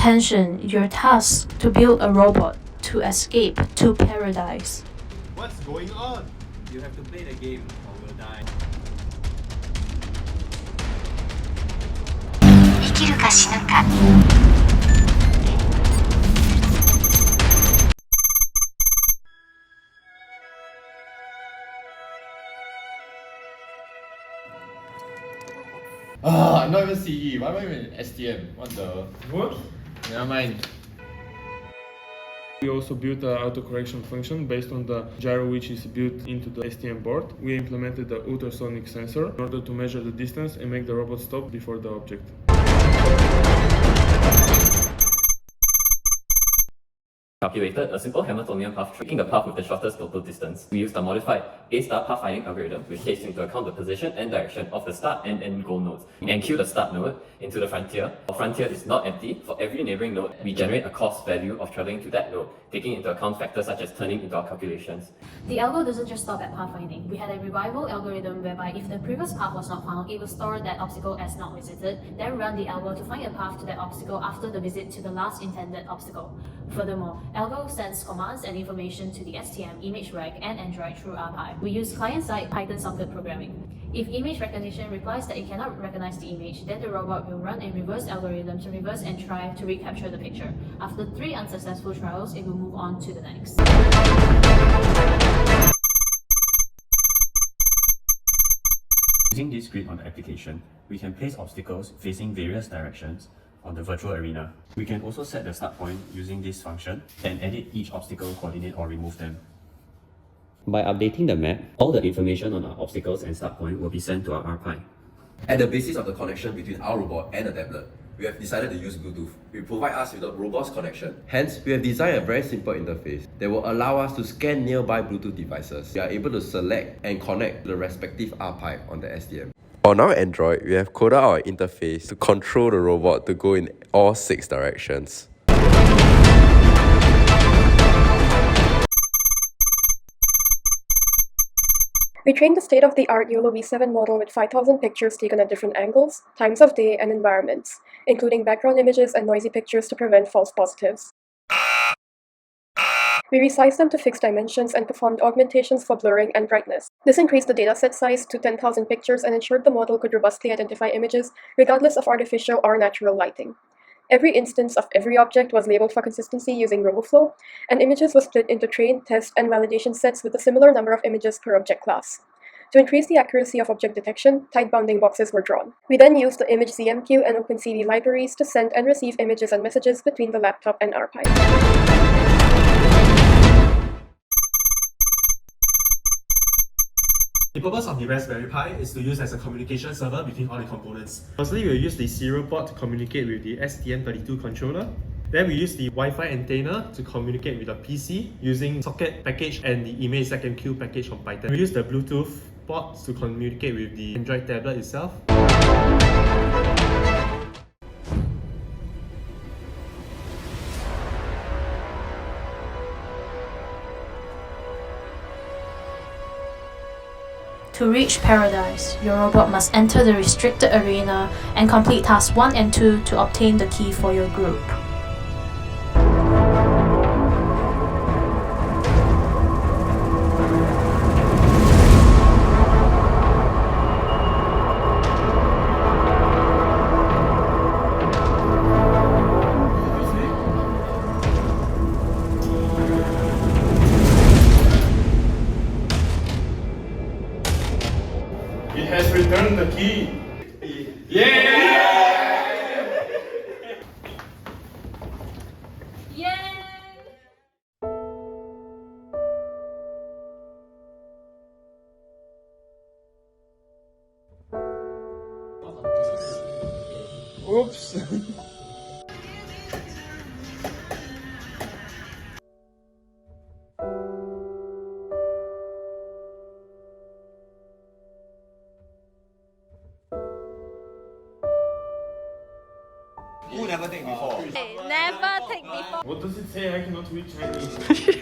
Attention, you're tasked to build a robot to escape to paradise. What's going on? You have to play the game or we'll die. 生きるか死ぬか。I'm not even CE. Why am I even STM? What the? What? Never mind. We also built an auto-correction function based on the gyro which is built into the STM board. We implemented the ultrasonic sensor in order to measure the distance and make the robot stop before the object. Calculated a simple Hamiltonian path tracking the path with the shortest total distance. We used a modified A-star pathfinding algorithm which takes into account the position and direction of the start and end goal nodes. We enqueue the start node into the frontier. Our frontier is not empty. For every neighboring node, we generate a cost value of traveling to that node, taking into account factors such as turning into our calculations. The algo doesn't just stop at pathfinding. We had a revival algorithm whereby if the previous path was not found, it will store that obstacle as not visited, then run the algo to find a path to that obstacle after the visit to the last intended obstacle. Furthermore, Algo sends commands and information to the STM, image rec, and Android through RPi. We use client-side Python socket programming. If image recognition replies that it cannot recognize the image, then the robot will run a reverse algorithm to reverse and try to recapture the picture. After 3 unsuccessful trials, it will move on to the next. Using this grid on the application, we can place obstacles facing various directions on the virtual arena. We can also set the start point using this function and edit each obstacle coordinate or remove them. By updating the map, all the information on our obstacles and start point will be sent to our RPi. At the basis of the connection between our robot and the tablet, we have decided to use Bluetooth. It provides us with a robust connection. Hence, we have designed a very simple interface that will allow us to scan nearby Bluetooth devices. We are able to select and connect the respective RPi on the STM. On our Android, we have coded our interface to control the robot to go in all 6 directions. We trained the state-of-the-art YOLO V7 model with 5,000 pictures taken at different angles, times of day, and environments, including background images and noisy pictures to prevent false positives. We resized them to fixed dimensions and performed augmentations for blurring and brightness. This increased the dataset size to 10,000 pictures and ensured the model could robustly identify images regardless of artificial or natural lighting. Every instance of every object was labeled for consistency using RoboFlow, and images were split into train, test, and validation sets with a similar number of images per object class. To increase the accuracy of object detection, tight bounding boxes were drawn. We then used the image ZMQ and OpenCV libraries to send and receive images and messages between the laptop and RPi. The purpose of the Raspberry Pi is to use as a communication server between all the components. Firstly, we'll use the serial port to communicate with the STM32 controller. Then we use the Wi-Fi antenna to communicate with the PC using socket package and the ImageZMQ package from Python. We use the Bluetooth port to communicate with the Android tablet itself. To reach paradise, your robot must enter the restricted arena and complete tasks 1 and 2 to obtain the key for your group. It has returned the key! Yeah! Oops! Who never take before? Never take before. What does it say? I cannot read Chinese.